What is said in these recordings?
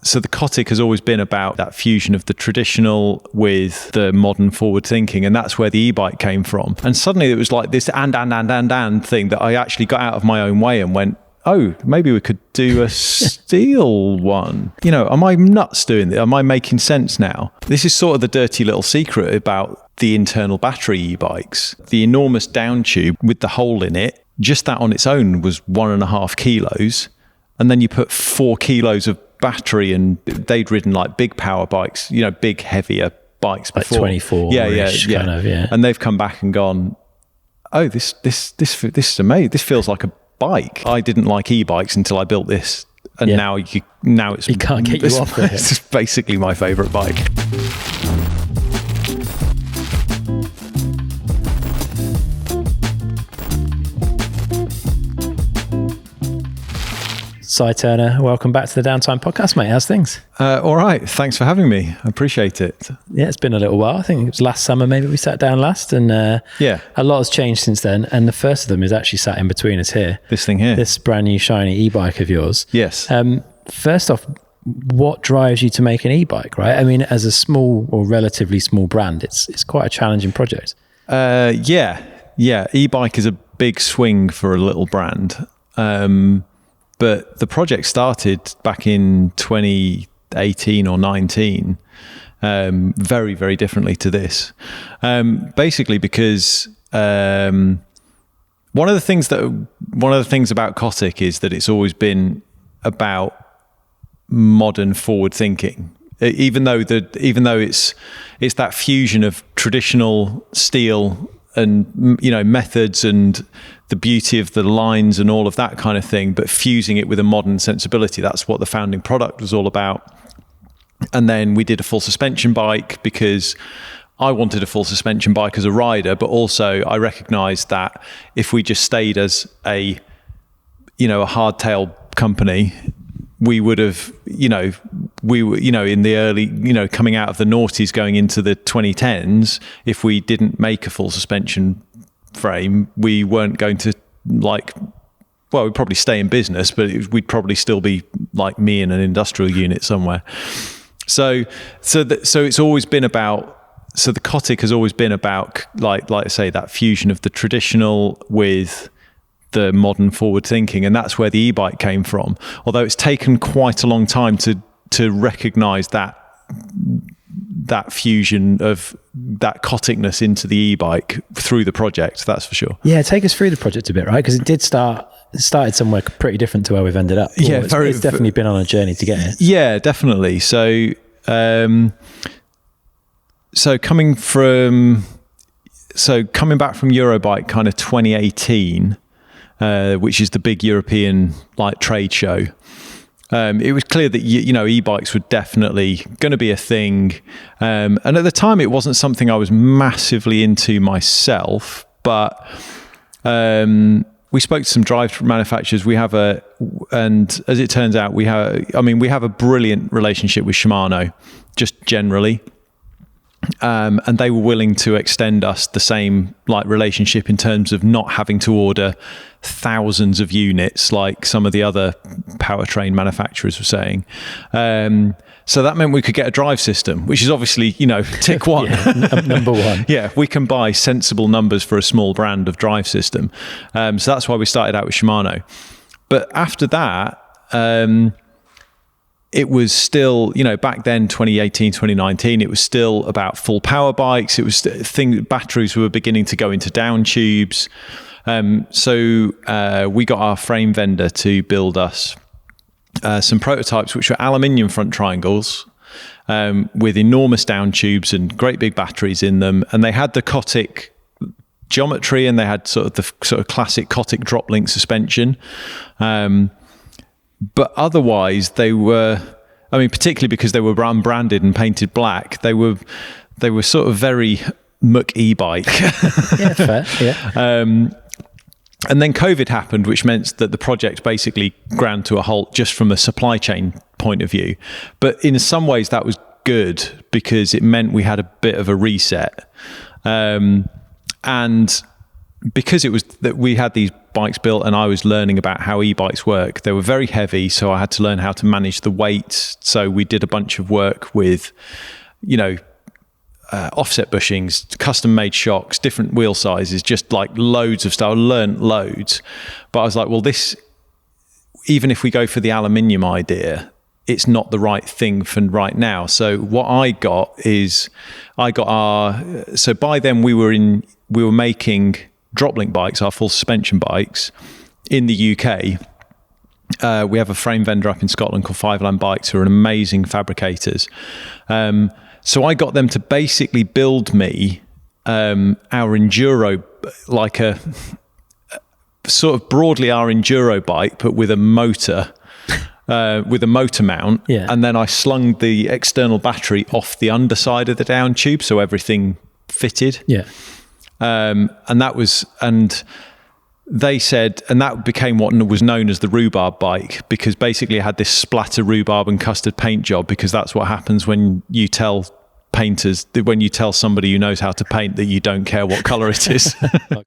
So the Cotic has always been about that fusion of the traditional with the modern forward thinking. And that's where the e-bike came from. And suddenly it was like this and thing that I actually got out of my own way and went, oh, maybe we could do a steel one. You know, am I nuts doing this? Am I making sense now? This is sort of the dirty little secret about the internal battery e-bikes. The enormous down tube with the hole in it, just that on its own was 1.5 kilos. And then you put 4 kilos of battery, and they'd ridden like big power bikes, you know, big heavier bikes before. Like 24 kind of. And they've come back and gone, oh, this is amazing. This feels like a bike. I didn't like e-bikes until I built this, and now it's you can't get you off it. It's basically my favorite bike. Si Turner, welcome back to the Downtime podcast, mate. How's things? All right. Thanks for having me. I appreciate it. Yeah, it's been a little while. I think it was last summer maybe we sat down last, and a lot has changed since then. And the first of them is actually sat in between us here. This thing here. This brand new shiny e-bike of yours. Yes. First off, what drives you to make an e-bike, right? I mean, as a small or relatively small brand, it's quite a challenging project. Yeah. E-bike is a big swing for a little brand. But the project started back in 2018 or 19, very, very differently to this. Basically because one of the things about Cotic is that it's always been about modern forward thinking. Even though it's that fusion of traditional steel and, you know, methods and the beauty of the lines and all of that kind of thing, but fusing it with a modern sensibility. That's what the founding product was all about. And then we did a full suspension bike because I wanted a full suspension bike as a rider, but also I recognized that if we just stayed as a hardtail company, we would have, in the early, coming out of the noughties going into the 2010s, if we didn't make a full suspension frame, we weren't going to we'd probably stay in business, but we'd probably still be like me in an industrial unit somewhere. So it's always been about, so the Cotic has always been about, like I say, that fusion of the traditional with the modern forward thinking. And that's where the e-bike came from. Although it's taken quite a long time to recognize that fusion of that Coticness into the e-bike through the project, that's for sure. Yeah, take us through the project a bit, right? Because it started somewhere pretty different to where we've ended up. Yeah, it's definitely been on a journey to get here. Yeah, definitely. So coming back from Eurobike kind of 2018, which is the big European trade show. It was clear that e-bikes were definitely going to be a thing, and at the time it wasn't something I was massively into myself. But we spoke to some drive manufacturers. And as it turns out, we have a brilliant relationship with Shimano, just generally. And they were willing to extend us the same relationship in terms of not having to order thousands of units like some of the other powertrain manufacturers were saying. So that meant we could get a drive system, which is obviously, tick one. Number one. Yeah, we can buy sensible numbers for a small brand of drive system. So that's why we started out with Shimano. But after that, it was still, back then, 2018, 2019, it was still about full power bikes. It was batteries were beginning to go into down tubes. So we got our frame vendor to build us some prototypes, which were aluminium front triangles with enormous down tubes and great big batteries in them. And they had the Cotic geometry, and they had sort of classic Cotic drop link suspension. But otherwise, they were, particularly because they were branded and painted black, they were sort of very muck e-bike. Yeah, fair. Yeah. And then COVID happened, which meant that the project basically ground to a halt just from a supply chain point of view. But in some ways, that was good because it meant we had a bit of a reset. And because it was that we had these bikes built and I was learning about how e-bikes work, they were very heavy. So I had to learn how to manage the weight. So we did a bunch of work with, offset bushings, custom made shocks, different wheel sizes, just like loads of stuff. I learned loads, but I was like, well, this, even if we go for the aluminium idea, it's not the right thing for right now. So what I got so by then we were making drop link bikes, our full suspension bikes in the UK. We have a frame vendor up in Scotland called Five Land Bikes, who are amazing fabricators. So I got them to basically build me our enduro, like a sort of broadly our enduro bike, but with a motor. With a motor mount, and then I slung the external battery off the underside of the down tube, so everything fitted. And they said, and that became what was known as the rhubarb bike, because basically it had this splatter rhubarb and custard paint job, because that's what happens when you tell painters, when you tell somebody who knows how to paint that you don't care what color it is.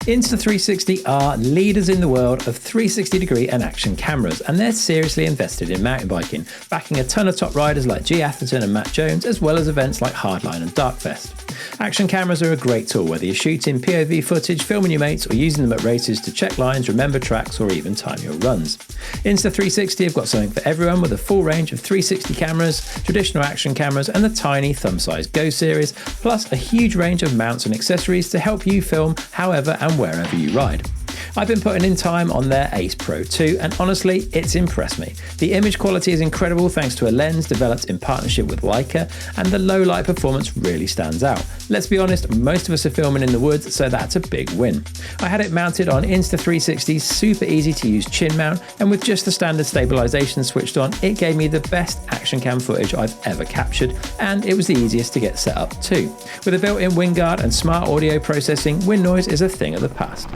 Insta360 are leaders in the world of 360-degree and action cameras, and they're seriously invested in mountain biking, backing a ton of top riders like G. Atherton and Matt Jones, as well as events like Hardline and Darkfest. Action cameras are a great tool, whether you're shooting POV footage, filming your mates, or using them at races to check lines, remember tracks, or even time your runs. Insta360 have got something for everyone, with a full range of 360 cameras, traditional action cameras, and the tiny thumb-sized Go series, plus a huge range of mounts and accessories to help you film however and wherever you ride. I've been putting in time on their Ace Pro 2, and honestly, it's impressed me. The image quality is incredible thanks to a lens developed in partnership with Leica, and the low light performance really stands out. Let's be honest, most of us are filming in the woods, so that's a big win. I had it mounted on Insta360's super easy to use chin mount, and with just the standard stabilization switched on, it gave me the best action cam footage I've ever captured, and it was the easiest to get set up too. With a built-in wind guard and smart audio processing, wind noise is a thing of the past.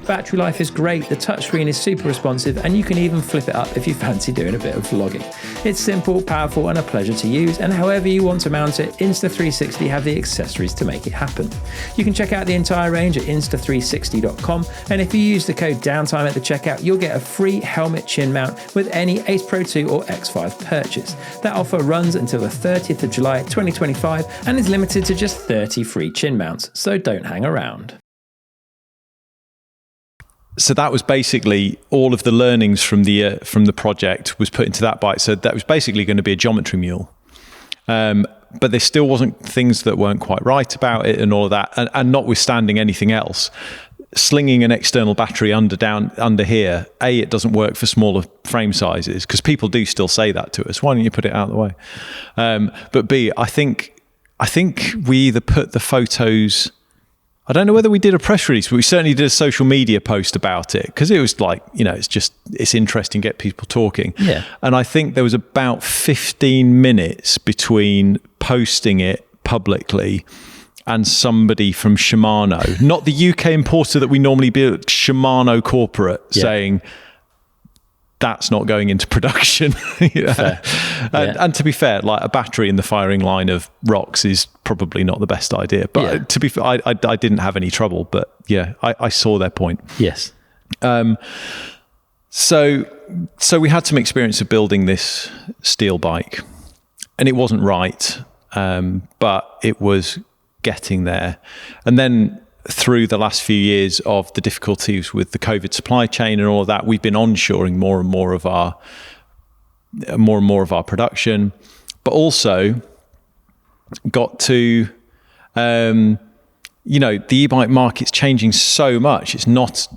Battery life is great, the touchscreen is super responsive, and you can even flip it up if you fancy doing a bit of vlogging. It's simple, powerful, and a pleasure to use, and however you want to mount it, Insta360 have the accessories to make it happen. You can check out the entire range at insta360.com, and if you use the code Downtime at the checkout, you'll get a free helmet chin mount with any Ace Pro 2 or X5 purchase. That offer runs until the 30th of July 2025 and is limited to just 30 free chin mounts, so don't hang around. So that was basically all of the learnings from the project was put into that bike. So that was basically going to be a geometry mule. But there still wasn't things that weren't quite right about it and all of that. And notwithstanding anything else, slinging an external battery under here, A, it doesn't work for smaller frame sizes, because people do still say that to us. Why don't you put it out of the way? But B, I think we either put the photos, I don't know whether we did a press release, but we certainly did a social media post about it, because it was like, it's interesting to get people talking. Yeah. And I think there was about 15 minutes between posting it publicly and somebody from Shimano, not the UK importer that we normally build, Shimano corporate, saying, that's not going into production. And to be fair, like a battery in the firing line of rocks is probably not the best idea. But to be fair, I didn't have any trouble. But yeah, I saw their point. Yes. So we had some experience of building this steel bike, and it wasn't right, but it was getting there. And then through the last few years of the difficulties with the COVID supply chain and all of that, we've been onshoring more and more of our production, but also got to, the e-bike market's changing so much. It's not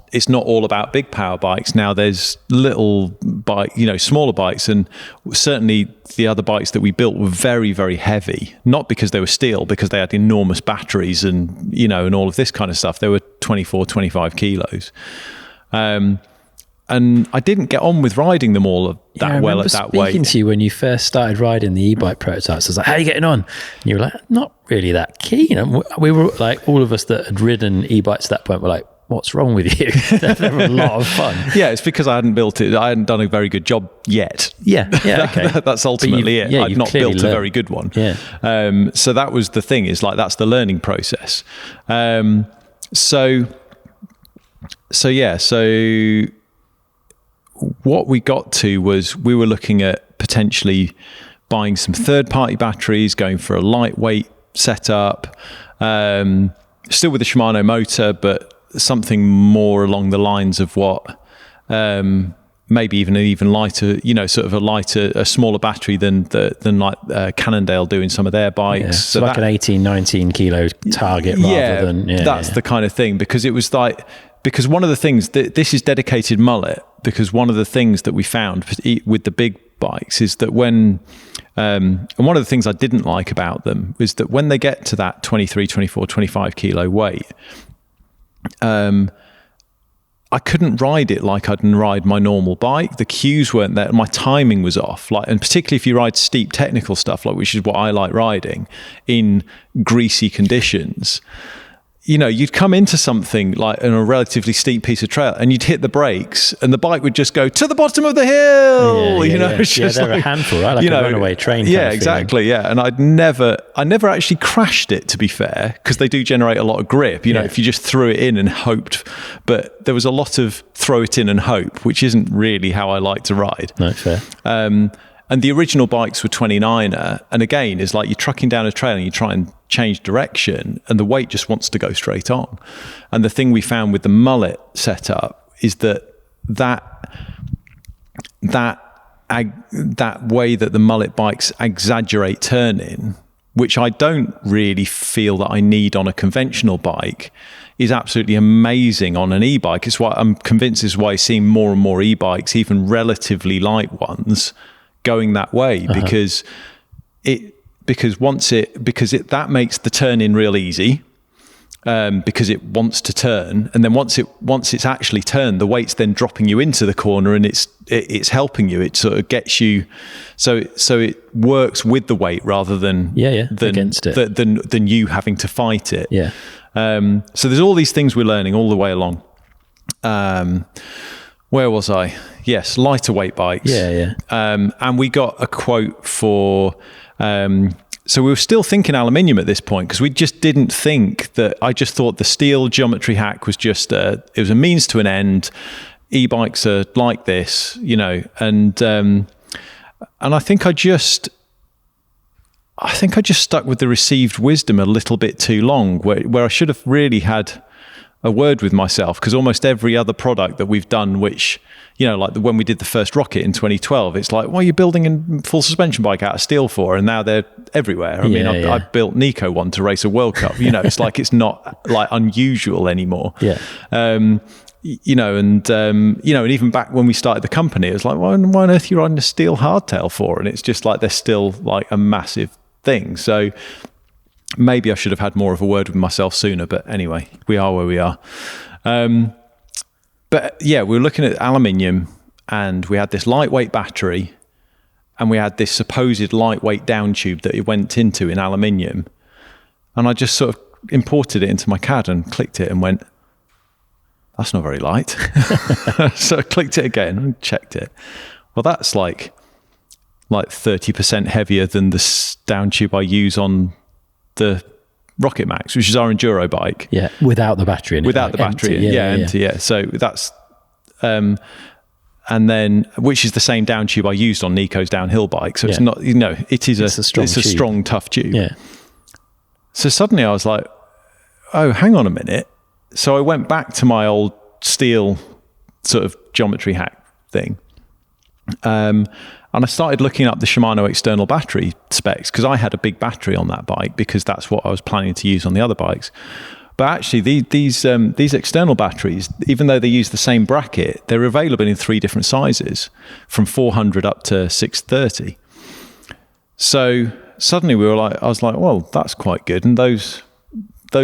all about big power bikes now. There's little bike, smaller bikes, and certainly the other bikes that we built were very, very heavy. Not because they were steel, because they had enormous batteries and and all of this kind of stuff. They were 24, 25 kilos. And I didn't get on with riding them all that well at that weight. I remember speaking to you when you first started riding the e-bike prototypes. I was like, how are you getting on? And you were like, not really that keen. And we were like, all of us that had ridden e-bikes at that point were like, what's wrong with you? They're a lot of fun. Yeah, it's because I hadn't built it. I hadn't done a very good job yet. Yeah, okay. That's ultimately it. I'd not built a very good one. Yeah. So that was the thing, is like, that's the learning process. So what we got to was, we were looking at potentially buying some third-party batteries, going for a lightweight setup, still with a Shimano motor, but something more along the lines of what, maybe even lighter, sort of a smaller battery than like Cannondale do in some of their bikes. Yeah, so like an 18, 19 kilo target rather than... that's the kind of thing, because it was like, because one of the things this is dedicated Mullet, because one of the things that we found with the big bikes is that when, and one of the things I didn't like about them is that when they get to that 23, 24, 25 kilo weight, I couldn't ride it like I'd ride my normal bike. The cues weren't there. My timing was off. And particularly if you ride steep technical stuff, which is what I like riding in greasy conditions, you'd come into something like in a relatively steep piece of trail and you'd hit the brakes and the bike would just go to the bottom of the hill. It's just they're a handful, right? Like a runaway train. Yeah, exactly. Yeah. And I never actually crashed it, to be fair, because they do generate a lot of grip, if you just threw it in and hoped. But there was a lot of throw it in and hope, which isn't really how I like to ride. No, fair. And the original bikes were 29er. And again, it's like you're trucking down a trail and you try and change direction and the weight just wants to go straight on. And the thing we found with the Mullet setup is that way that the Mullet bikes exaggerate turning, which I don't really feel that I need on a conventional bike, is absolutely amazing on an e-bike. It's why I'm convinced is why seeing more and more e-bikes, even relatively light ones, going that way, because that makes the turn in real easy, because it wants to turn, and then once it's actually turned, the weight's then dropping you into the corner and it's helping you. It sort of gets you, so it works with the weight rather than against it, than you having to fight it. Yeah. So there's all these things we're learning all the way along. Where was I? Yes, lighter weight bikes. Yeah. And we got a quote for. So we were still thinking aluminium at this point, because we just didn't think that. I just thought the steel geometry hack was just it was a means to an end. E-bikes are like this, and I think I just stuck with the received wisdom a little bit too long, where I should have really had a word with myself, because almost every other product that we've done, which, like when we did the first Rocket in 2012, it's like, what are you building a full suspension bike out of steel for? And now they're everywhere. I built Nico one to race a World Cup. It's like, it's not like unusual anymore. Yeah. And even back when we started the company, it was like, why on earth are you riding a steel hardtail for? And it's just like, they're still like a massive thing. So maybe I should have had more of a word with myself sooner, but anyway, we are where we are. But yeah, we were looking at aluminium, and we had this lightweight battery, and we had this supposed lightweight down tube that it went into in aluminium. And I just sort of imported it into my CAD and clicked it and went, that's not very light. So I clicked it again and checked it. Well, that's like 30% heavier than the down tube I use on the Rocket Max, which is our enduro bike. Yeah, without the battery in it. Without the battery, empty. Yeah. So that's, and then, which is the same down tube I used on Nico's downhill bike. So it's not, it's a strong, tough tube. Yeah. So suddenly I was like, oh, hang on a minute. So I went back to my old steel sort of geometry hack thing. And I started looking up the Shimano external battery specs, because I had a big battery on that bike, because that's what I was planning to use on the other bikes. But actually, these external batteries, even though they use the same bracket, they're available in 3 different sizes, from 400 up to 630. So suddenly I was like, well, that's quite good. And those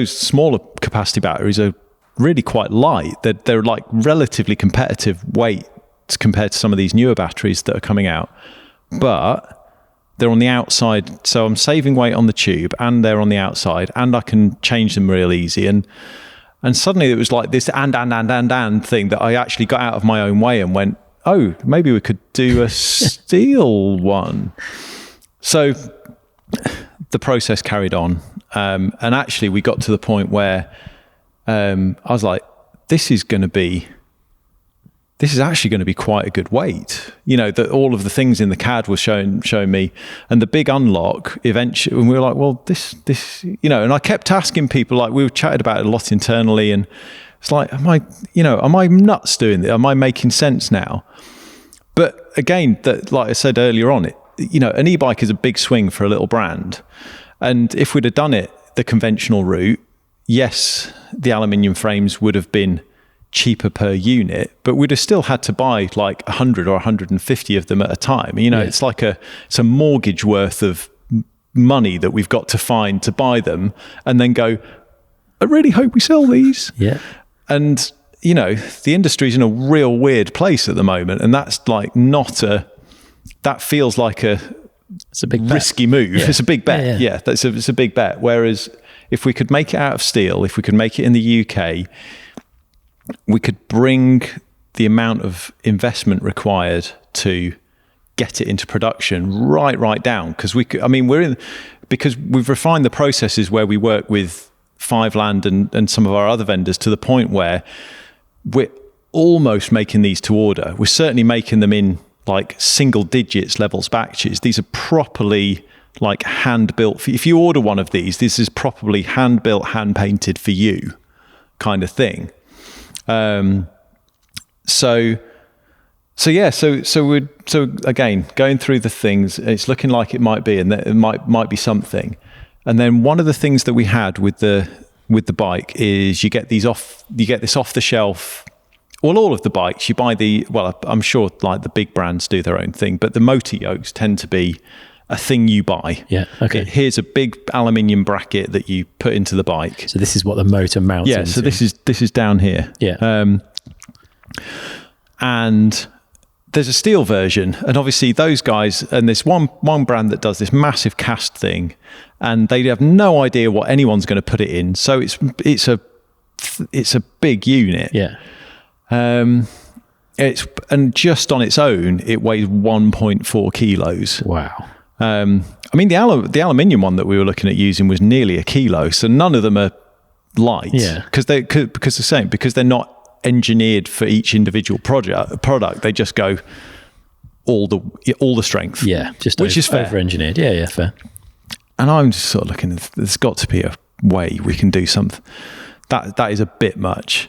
smaller capacity batteries are really quite light. They're like relatively competitive weight compared to some of these newer batteries that are coming out, but they're on the outside, so I'm saving weight on the tube, and they're on the outside, and I can change them real easy. And And suddenly it was like this and thing that I actually got out of my own way and went, oh, maybe we could do a steel one. So the process carried on. And actually we got to the point where I was like, this is actually going to be quite a good weight. You know, that all of the things in the CAD were showing me, and the big unlock eventually, and we were like, well, this, you know, and I kept asking people, like, we were chatted about it a lot internally, and it's like, am I nuts doing this? Am I making sense now? But again, that, like I said earlier on, you know, an e-bike is a big swing for a little brand. And if we'd have done it the conventional route, yes, the aluminium frames would have been cheaper per unit, but we'd have still had to buy like 100 or 150 of them at a time. You know, it's like it's a mortgage worth of money that we've got to find to buy them, and then go, I really hope we sell these. Yeah. And, you know, the industry's in a real weird place at the moment, and that's like that feels like it's a big risky move. Yeah. It's a big bet. Yeah. It's a big bet. Whereas if we could make it out of steel, if we could make it in the UK, we could bring the amount of investment required to get it into production right down. Because because we've refined the processes where we work with Fiveland and some of our other vendors to the point where we're almost making these to order. We're certainly making them in like single digits levels batches. These are properly like hand built. If you order one of these, this is properly hand built, hand painted for you kind of thing. So again, going through the things, it's looking like it might be, and that it might be something. And then one of the things that we had with the bike is you get this off the shelf. Well, all of the bikes you buy I'm sure like the big brands do their own thing, but the motor yokes tend to be a thing you buy. Yeah. Okay. Here's a big aluminium bracket that you put into the bike. So this is what the motor mounts into. So this is down here. Yeah. And there's a steel version, and obviously those guys, and there's one brand that does this massive cast thing, and they have no idea what anyone's going to put it in. So it's a big unit. Yeah. And just on its own, it weighs 1.4 kilos. Wow. I mean, the aluminium one that we were looking at using was nearly a kilo. So none of them are light. Yeah. Because they're not engineered for each individual product. They just go all the strength. Yeah. Which is fair. Over-engineered. Yeah. Fair. And I'm just sort of looking, there's got to be a way we can do something. That is a bit much.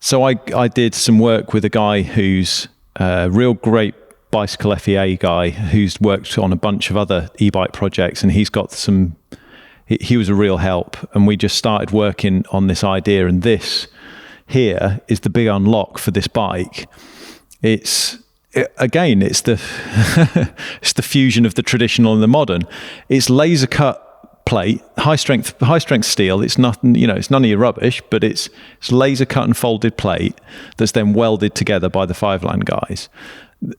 So I did some work with a guy who's a real great bicycle FEA guy who's worked on a bunch of other e-bike projects, and he's got he was a real help, and we just started working on this idea, and this here is the big unlock for this bike. It's the it's the fusion of the traditional and the modern. It's laser cut plate, high strength steel. It's nothing, it's none of your rubbish, but it's laser cut and folded plate that's then welded together by the Fiveland guys.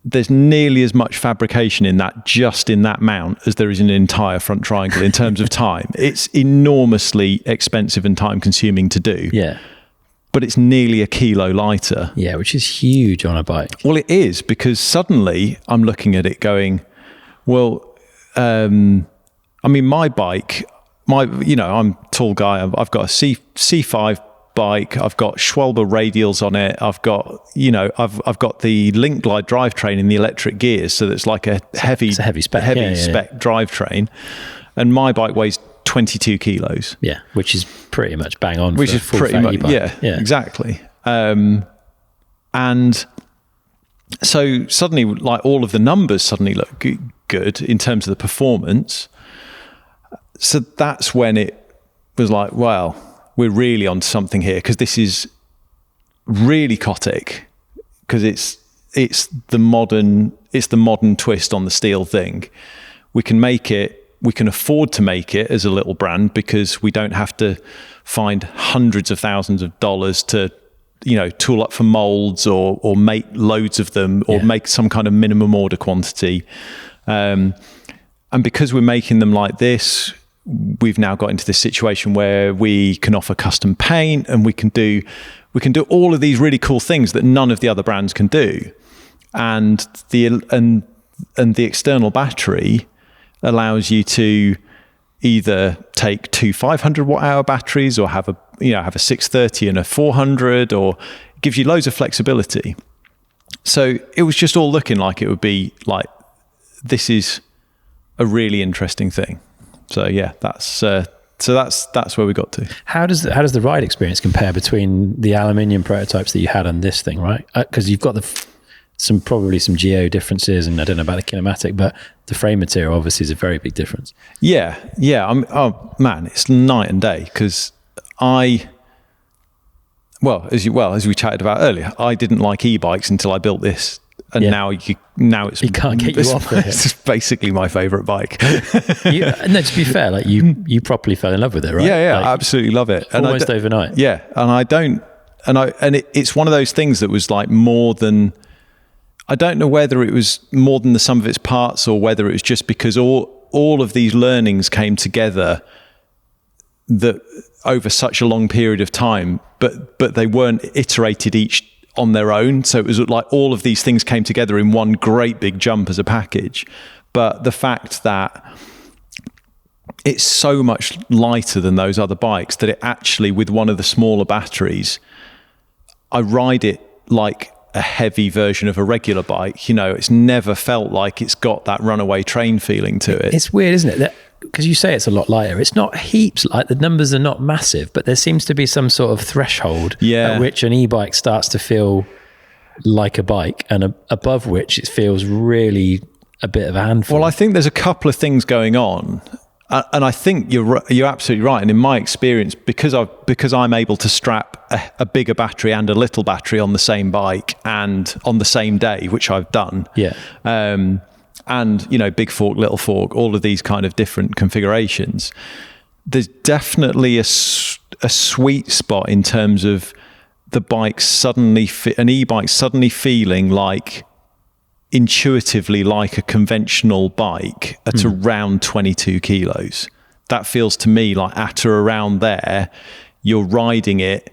There's nearly as much fabrication in that mount as there is in an entire front triangle in terms of time. It's enormously expensive and time consuming to do. Yeah. But it's nearly a kilo lighter. Yeah, which is huge on a bike. Well, it is, because suddenly I'm looking at it going, well, my bike, I'm a tall guy. I've got a C5 bike. I've got Schwalbe radials on it. I've got, I've got the Link Glide drivetrain in the electric gears. So that's like a heavy spec drivetrain. And my bike weighs 22 kilos. Yeah, which is pretty much bang on. Which is pretty much, yeah, exactly. And so suddenly, like, all of the numbers suddenly look good in terms of the performance. So that's when it was like, well, we're really on something here, because this is really Cotic, because it's the modern twist on the steel thing. We can make it. We can afford to make it as a little brand, because we don't have to find hundreds of thousands of dollars to, tool up for molds or make loads of them, or make some kind of minimum order quantity. And because we're making them like this, we've now got into this situation where we can offer custom paint, and we can do all of these really cool things that none of the other brands can do. And the external battery allows you to either take two 500 watt hour batteries, or have a 630 and a 400, or it gives you loads of flexibility. So it was just all looking like it would be like, this is a really interesting thing. So yeah, that's where we got to. How does the ride experience compare between the aluminium prototypes that you had and this thing, right? Because you've got probably some geo differences, and I don't know about the kinematic, but the frame material obviously is a very big difference. Yeah. Oh man, it's night and day. Because as we chatted about earlier, I didn't like e-bikes until I built this, and now you can't get you off it. It's basically my favorite bike. No, to be fair, like you properly fell in love with it, right? Yeah, like, I absolutely love it. Almost overnight. Yeah, it's one of those things that was like more than. I don't know whether it was more than the sum of its parts, or whether it was just because all of these learnings came together that over such a long period of time, but they weren't iterated each on their own. So it was like all of these things came together in one great big jump as a package. But the fact that it's so much lighter than those other bikes, that it actually, with one of the smaller batteries, I ride it like a heavy version of a regular bike. It's never felt like it's got that runaway train feeling to it. It's weird, isn't it? Because you say it's a lot lighter. It's not heaps, like the numbers are not massive, but there seems to be some sort of threshold at which an e-bike starts to feel like a bike, and above which it feels really a bit of a handful. Well, I think there's a couple of things going on. And I think you're absolutely right. And in my experience, because I'm able to strap a bigger battery and a little battery on the same bike and on the same day, which I've done. Yeah. And big fork, little fork, all of these kind of different configurations. There's definitely a sweet spot in terms of the bike an e-bike suddenly feeling like, intuitively like a conventional bike at around 22 kilos. That feels to me like at or around there, you're riding it.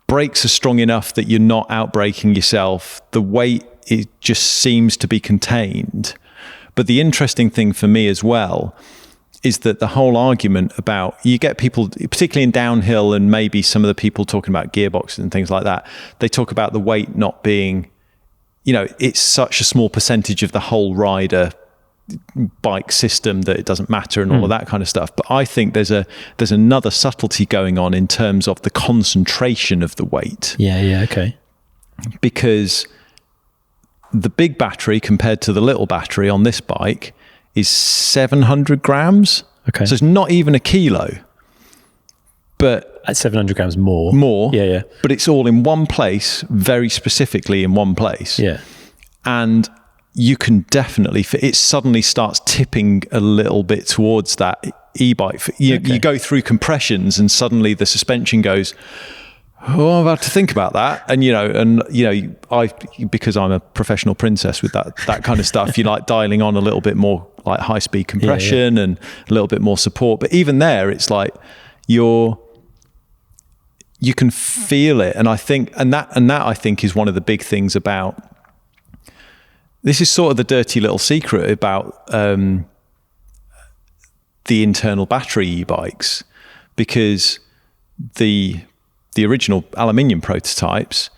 Brakes are strong enough that you're not outbraking yourself. The weight, it just seems to be contained. But the interesting thing for me as well is that the whole argument about, you get people, particularly in downhill, and maybe some of the people talking about gearboxes and things like that, they talk about the weight not being, it's such a small percentage of the whole rider bike system that it doesn't matter, and all of that kind of stuff. But I think there's another subtlety going on in terms of the concentration of the weight. Yeah, okay. Because the big battery compared to the little battery on this bike is 700 grams. Okay. So it's not even a kilo. But at 700 grams more. Yeah. But it's all in one place, very specifically in one place. Yeah. And you can definitely, it suddenly starts tipping a little bit towards that e-bike. You go through compressions, and suddenly the suspension goes, oh, I'm about to think about that. And, because I'm a professional princess with that kind of stuff, you like dialing on a little bit more like high speed compression and a little bit more support. But even there, it's like you can feel it. And I think, and that I think is one of the big things about, this is sort of the dirty little secret about the internal battery e-bikes, because the original aluminium prototypes,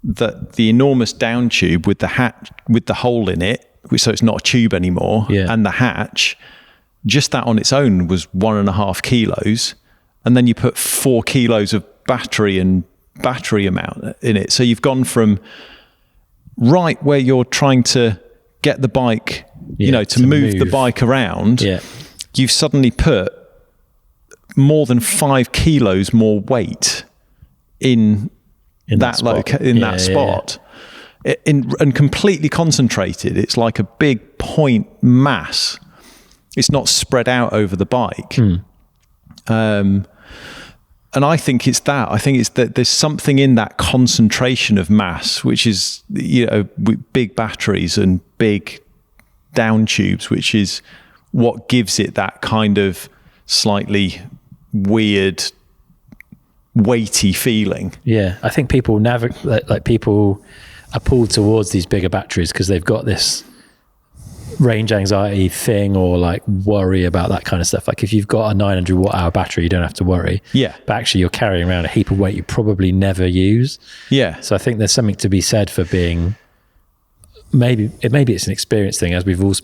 that the enormous down tube with the hatch, with the hole in it, so it's not a tube anymore, and the hatch, just that on its own was 1.5 kilos. And then you put 4 kilos of battery amount in it. So you've gone from right where you're trying to get the bike, to move the bike around. Yeah. You've suddenly put more than 5 kilos more weight in that spot. And completely concentrated. It's like a big point mass. It's not spread out over the bike. And I think it's that. I think it's that there's something in that concentration of mass, which is, with big batteries and big down tubes, which is what gives it that kind of slightly weird, weighty feeling. Yeah, I think people people are pulled towards these bigger batteries because they've got this range anxiety thing, or like worry about that kind of stuff. Like if you've got a 900 watt hour battery, you don't have to worry. Yeah. But actually you're carrying around a heap of weight you probably never use. Yeah. So I think there's something to be said for being, maybe it's an experience thing, as we all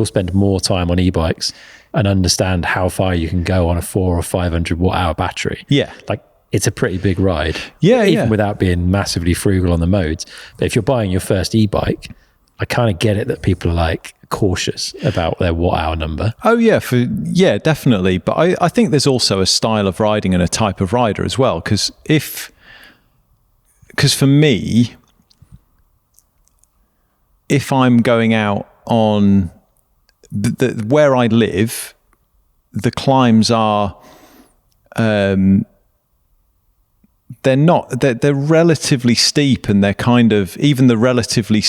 spend more time on e-bikes and understand how far you can go on a 400 or 500 watt hour battery. Yeah. Like it's a pretty big ride. Yeah. Even without being massively frugal on the modes. But if you're buying your first e-bike, I kind of get it that people are like cautious about their watt hour number. Oh yeah, definitely. But I think there's also a style of riding and a type of rider as well. Because for me, if I'm going out on where I live, the climbs are, they're relatively steep, and they're kind of, even the relatively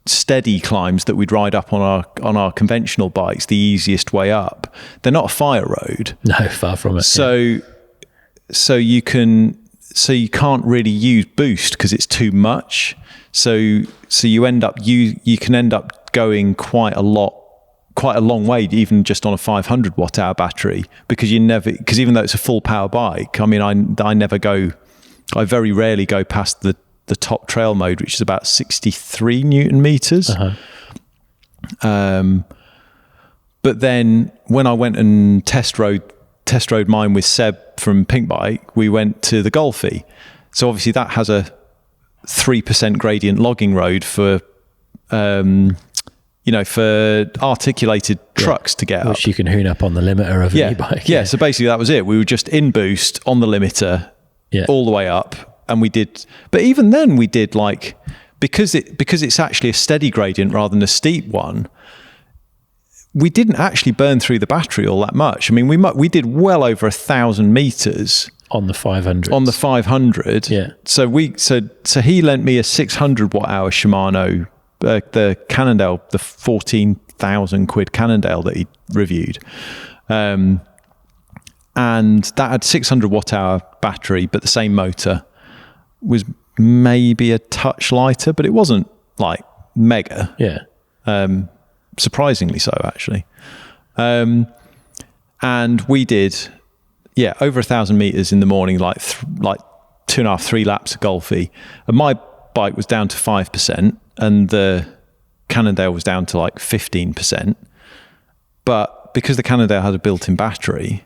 steady climbs that we'd ride up on our conventional bikes, the easiest way up, they're not a fire road. No, far from it. So you can't really use boost because it's too much. So you can end up going quite a long way, even just on a 500 watt hour battery, because even though it's a full power bike, I mean, I very rarely go past the top trail mode, which is about 63 Newton meters. But then when I went and test rode mine with Seb from Pink Bike, we went to the Golfy. So obviously that has a 3% gradient logging road for articulated trucks to get up. Which you can hoon up on the limiter of an e-bike. Yeah, so basically that was it. We were just in boost on the limiter all the way up. And we did, but even then we did like, because it's actually a steady gradient rather than a steep one, we didn't actually burn through the battery all that much. I mean, we did well over 1,000 meters on the 500. On the 500. Yeah. So he lent me a 600 watt hour Shimano, the Cannondale, the 14,000 quid Cannondale that he reviewed. And that had 600 watt hour battery, but the same motor. Was maybe a touch lighter, but it wasn't like mega. Yeah. Surprisingly so, actually. And we did, over 1,000 meters in the morning, like 2.5, 3 laps of Golfy. And my bike was down to 5%, and the Cannondale was down to like 15%. But because the Cannondale had a built-in battery,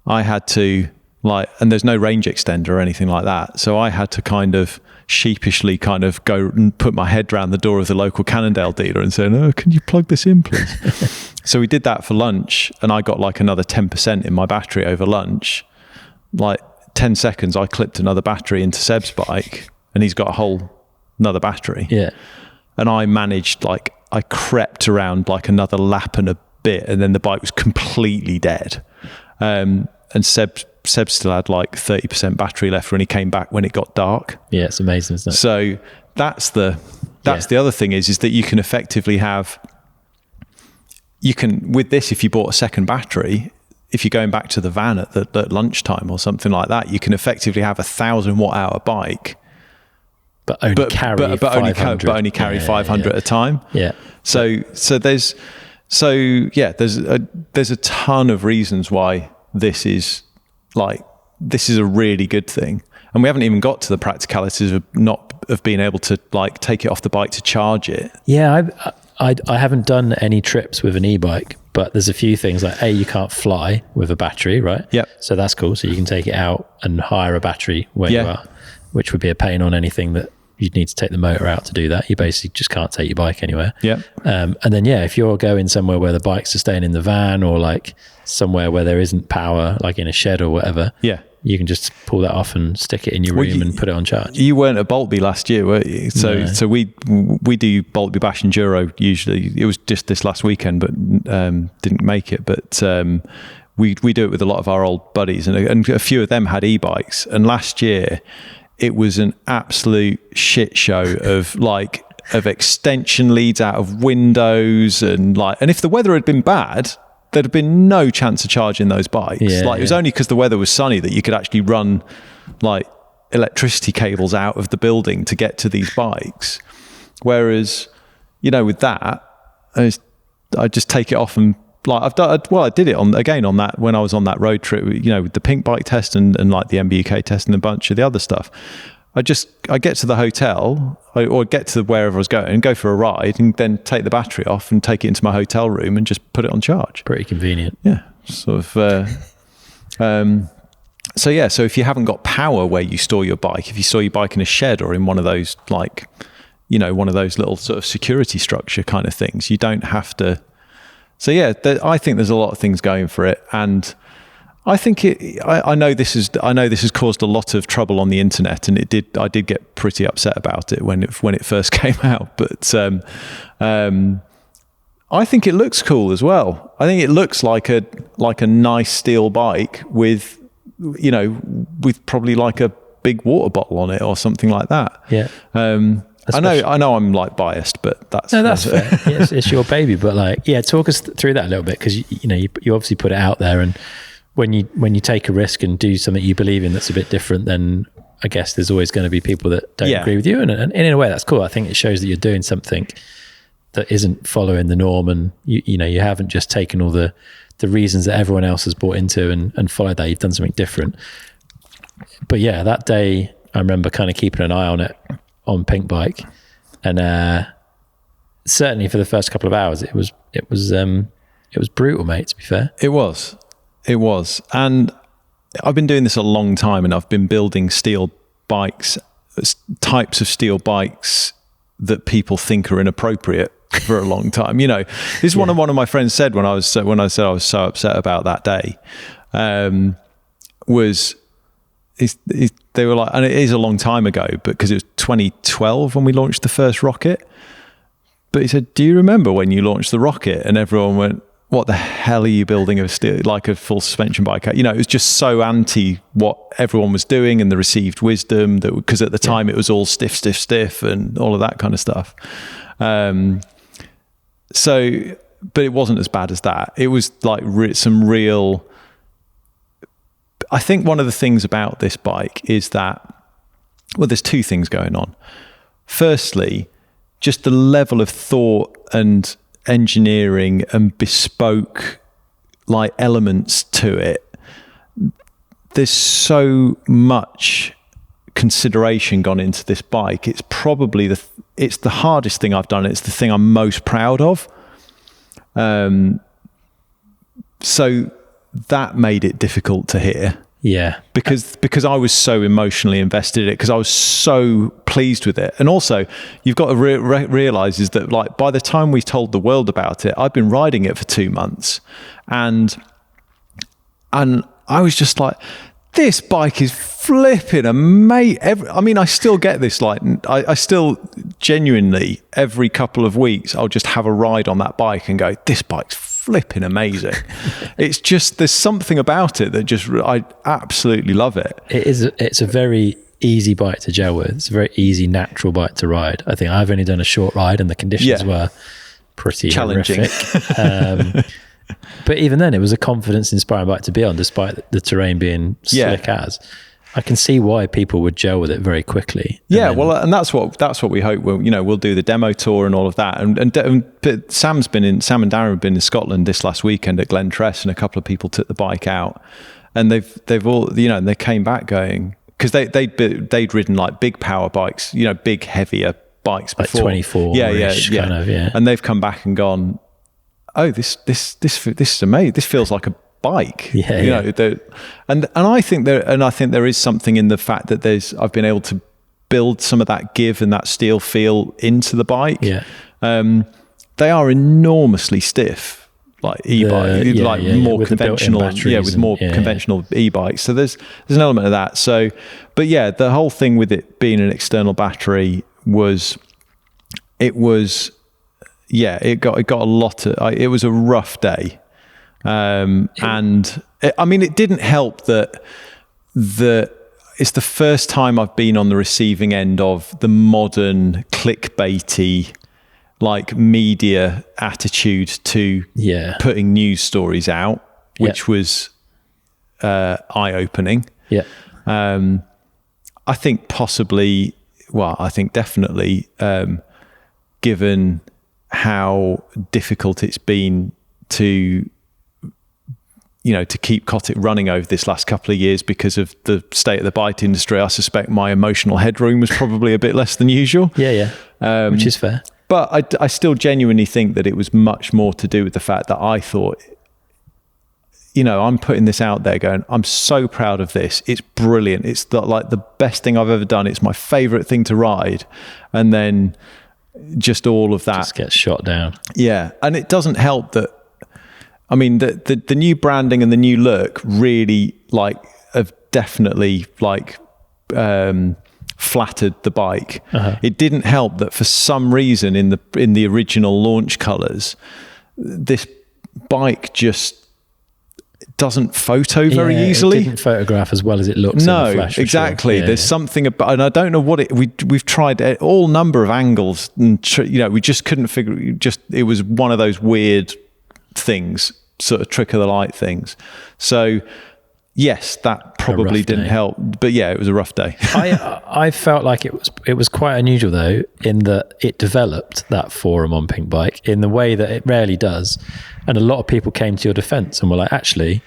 I had to, and there's no range extender or anything like that. So I had to kind of sheepishly go and put my head round the door of the local Cannondale dealer and say, "Oh, can you plug this in, please?" So we did that for lunch, and I got like another 10% in my battery over lunch. Like 10 seconds, I clipped another battery into Seb's bike, and he's got another battery. Yeah. And I managed, I crept around like another lap and a bit, and then the bike was completely dead. And Seb still had like 30% battery left when he came back when it got dark. Yeah, it's amazing, isn't it? So that's the other thing is that you can effectively with this, if you bought a second battery, if you're going back to the van at lunchtime or something like that, you can effectively have 1,000 watt hour bike, but only carry 500 at a time. Yeah. So there's a ton of reasons why this is a really good thing. And we haven't even got to the practicalities of being able to take it off the bike to charge it. Yeah, I haven't done any trips with an e-bike, but there's a few things like, you can't fly with a battery, right? Yep. So that's cool. So you can take it out and hire a battery where you are, which would be a pain on anything that you'd need to take the motor out to do that. You basically just can't take your bike anywhere. Yeah. And then, if you're going somewhere where the bikes are staying in the van, or like somewhere where there isn't power, like in a shed or whatever, you can just pull that off and stick it in your room and put it on charge. You weren't at Boltby last year, were you? So we do Boltby Bash Enduro usually. It was just this last weekend, but didn't make it. But we do it with a lot of our old buddies, and a few of them had e-bikes. And last year, it was an absolute shit show of extension leads out of windows, and if the weather had been bad, there'd have been no chance of charging those bikes. It was only because the weather was sunny that you could actually run like electricity cables out of the building to get to these bikes. Whereas, with that, I just take it off and like I did it on that when I was on that road trip, with the pink bike test and like the MBUK test and a bunch of the other stuff. I get to the hotel or get to wherever I was going and go for a ride and then take the battery off and take it into my hotel room and just put it on charge. Pretty convenient. Yeah. Sort of, so if you haven't got power where you store your bike, if you store your bike in a shed or in one of those like, one of those little sort of security structure kind of things, you don't have to. So I think there's a lot of things going for it, and I think I know this has caused a lot of trouble on the internet, and I did get pretty upset about it when it first came out. But I think it looks cool as well. I think it looks like a nice steel bike with probably like a big water bottle on it or something like that. Yeah. I know I'm like biased, but that's fair. It's your baby, but like, talk us through that a little bit, because you obviously put it out there, and when you take a risk and do something you believe in that's a bit different, then I guess there's always going to be people that don't agree with you, and in a way that's cool. I think it shows that you're doing something that isn't following the norm, and you haven't just taken all the reasons that everyone else has bought into and followed that. You've done something different. But that day I remember kind of keeping an eye on it on Pink Bike, and certainly for the first couple of hours it was brutal, mate, to be fair. It was, and I've been doing this a long time, and I've been building steel bikes, types of steel bikes that people think are inappropriate for a long time. This is one of my friends said when I said I was so upset about that day, they were like, and it is a long time ago, but because it was 2012 when we launched the first rocket. But he said, do you remember when you launched the rocket? And everyone went, what the hell are you building a full suspension bike? It was just so anti what everyone was doing and the received wisdom, that because at the time it was all stiff and all of that kind of stuff. But it wasn't as bad as that. It was like some real. I think one of the things about this bike is that, there's two things going on. Firstly, just the level of thought and engineering and bespoke like elements to it. There's so much consideration gone into this bike. It's probably it's the hardest thing I've done. It's the thing I'm most proud of. So that made it difficult to hear. Yeah. Because I was so emotionally invested in it, because I was so pleased with it. And also, you've got to realize is that like by the time we told the world about it, I'd been riding it for 2 months, and I was just like, this bike is flipping amazing. I still get this, like, I still genuinely, every couple of weeks, I'll just have a ride on that bike and go, this bike's flipping amazing. It's just, there's something about it that just, I absolutely love it. It's a very easy bike to gel with. It's a very easy, natural bike to ride. I think I've only done a short ride and the conditions were pretty challenging. Horrific. But even then, it was a confidence-inspiring bike to be on, despite the terrain being slick as. I can see why people would gel with it very quickly. And that's what we hope. We'll do the demo tour and all of that. But Sam and Darren have been in Scotland this last weekend at Glen Tress, and a couple of people took the bike out, and they've all, and they came back going, because they'd ridden like big power bikes, big heavier bikes before, like 24, kind of, and they've come back and gone, oh, this is amazing. This feels like a bike. And I think there is something in the fact that I've been able to build some of that give and that steel feel into the bike. They are enormously stiff, like e-bike, more with conventional, with more conventional e-bikes. So there's an element of that. So, but the whole thing with it being an external battery it got a lot of, it was a rough day. It didn't help that it's the first time I've been on the receiving end of the modern clickbaity, like media attitude to putting news stories out, which was eye-opening. Yeah. I think possibly, well, I think definitely, given how difficult it's been to, you know, to keep Cotic running over this last couple of years because of the state of the bike industry, I suspect my emotional headroom was probably a bit less than usual. Which is fair. But I still genuinely think that it was much more to do with the fact that I thought, you know, I'm putting this out there going, I'm so proud of this. It's brilliant. It's like the best thing I've ever done. It's my favorite thing to ride. And then just all of that just gets shot down. Yeah. And it doesn't help that, I mean, the new branding and the new look really like have definitely like flattered the bike. It didn't help that for some reason in the original launch colors, this bike just doesn't photo very easily. It didn't photograph as well as it looks. No, in the flash, exactly. Sure. There's something about, and I don't know what it. We've tried all number of angles, and you know, we just couldn't figure. It was one of those weird things, sort of trick of the light things. So yes, that probably didn't help. But yeah, it was a rough day. I felt like it was quite unusual though, in that it developed that forum on Pink Bike in the way that it rarely does. And a lot of people came to your defense and were like, actually,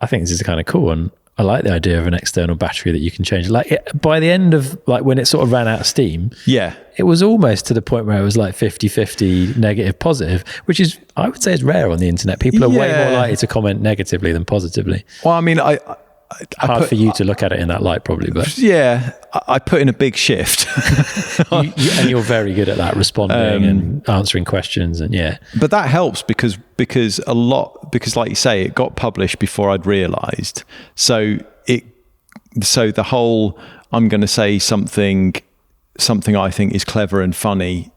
I think this is kind of cool. And I like the idea of an external battery that you can change. Like by the end of like when it sort of ran out of steam, it was almost to the point where it was like 50-50 negative, positive, which is, I would say, is rare on the internet. People are way more likely to comment negatively than positively. Well, I mean, hard for you to look at it in that light probably, but I put in a big shift. and you're very good at that, responding and answering questions, and but that helps because like you say, it got published before I'd realized, so the whole I'm going to say something I think is clever and funny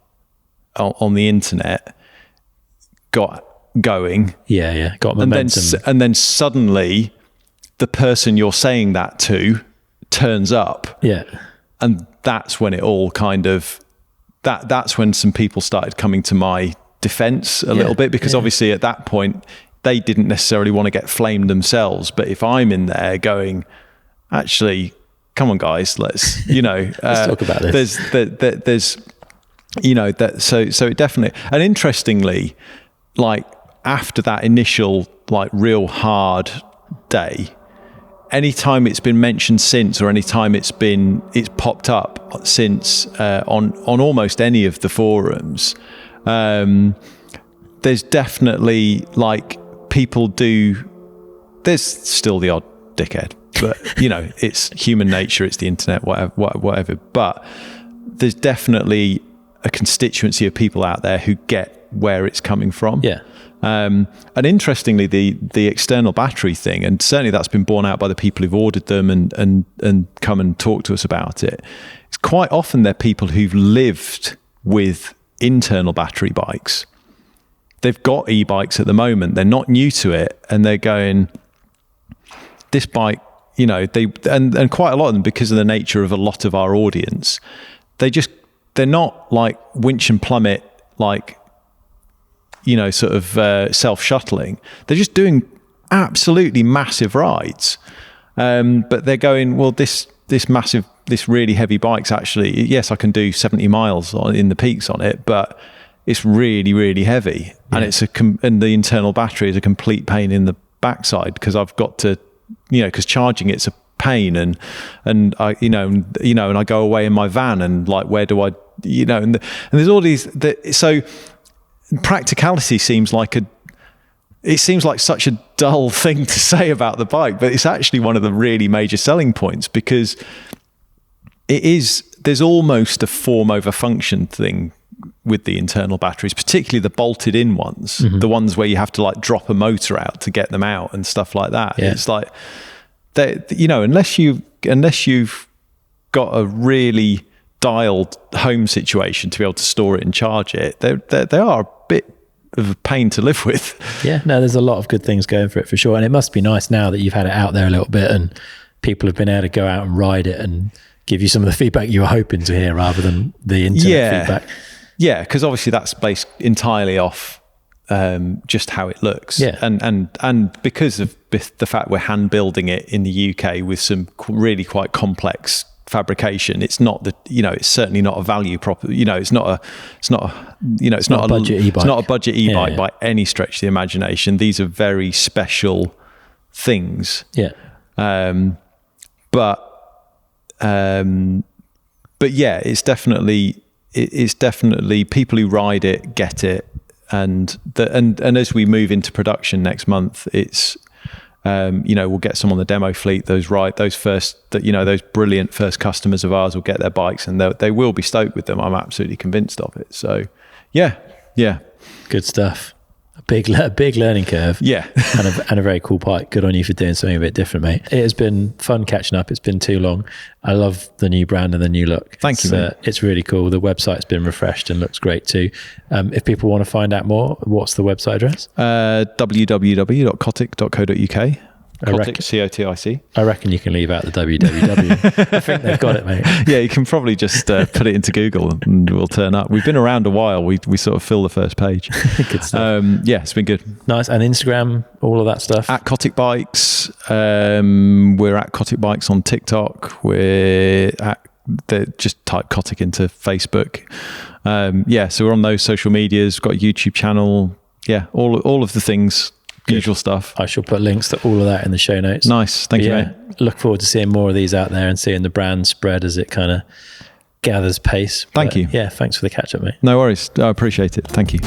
on the internet got going, got momentum, and then suddenly the person you're saying that to turns up. And that's when it all kind of, that's when some people started coming to my defense a little bit, because obviously at that point they didn't necessarily want to get flamed themselves. But if I'm in there going, actually, come on guys, let's, you know, let's talk about this. There's, you know, that, so it definitely, and interestingly, like after that initial, like real hard day, anytime it's been mentioned since, or anytime it's popped up since on almost any of the forums, there's definitely like people do. There's still the odd dickhead, but you know, it's human nature. It's the internet, whatever. But there's definitely a constituency of people out there who get where it's coming from. And interestingly, the external battery thing, and certainly that's been borne out by the people who've ordered them and come and talk to us about it. It's quite often they're people who've lived with internal battery bikes. They've got e-bikes at the moment. They're not new to it, and they're going, this bike, you know, and quite a lot of them, because of the nature of a lot of our audience, they're not like winch and plummet, like, you know, sort of self-shuttling. They're just doing absolutely massive rides. But they're going, well, this really heavy bike's actually, yes, I can do 70 miles in the peaks on it, but it's really, really heavy. And and the internal battery is a complete pain in the backside, because I've got to, you know, because charging it's a pain, and I, you know, and I go away in my van, and like, where do I, you know, and there's all these, so practicality seems like such a dull thing to say about the bike, but it's actually one of the really major selling points, because there's almost a form over function thing with the internal batteries, particularly the bolted in ones, the ones where you have to like drop a motor out to get them out and stuff like that. It's like, you know, unless you've got a really dialed home situation to be able to store it and charge it, they are a bit of a pain to live with. There's a lot of good things going for it, for sure. And it must be nice now that you've had it out there a little bit and people have been able to go out and ride it and give you some of the feedback you were hoping to hear, rather than the internet feedback. Yeah, because obviously that's based entirely off just how it looks. Yeah. And because of the fact we're hand building it in the UK with some really quite complex fabrication, it's not it's certainly not a value prop. It's not a budget e-bike. It's not a budget e-bike by any stretch of the imagination. These are very special things. Yeah. But yeah, it's definitely people who ride it get it, and as we move into production next month, it's we'll get some on the demo fleet. Those brilliant first customers of ours will get their bikes, and they will be stoked with them. I'm absolutely convinced of it. So yeah, good stuff. A big learning curve. Yeah. and a very cool bike. Good on you for doing something a bit different, mate. It has been fun catching up. It's been too long. I love the new brand and the new look. Thank you, mate. It's really cool. The website's been refreshed and looks great too. If people want to find out more, what's the website address? www.cotic.co.uk. Cotic, Cotic. I reckon you can leave out the www. I think they've got it, mate. Yeah, you can probably just put it into Google and we'll turn up. We've been around a while. We sort of fill the first page. Good stuff. Yeah, it's been good. Nice. And Instagram, all of that stuff? At Cotic Bikes. We're at Cotic Bikes on TikTok. Just type Cotic into Facebook. So we're on those social medias. We've got a YouTube channel. Yeah, all of the things. Usual stuff. I shall put links to all of that in the show notes. Nice. Thank you, mate. Look forward to seeing more of these out there and seeing the brand spread as it kind of gathers pace. Thank you. Yeah, thanks for the catch up, mate. No worries. I appreciate it. Thank you.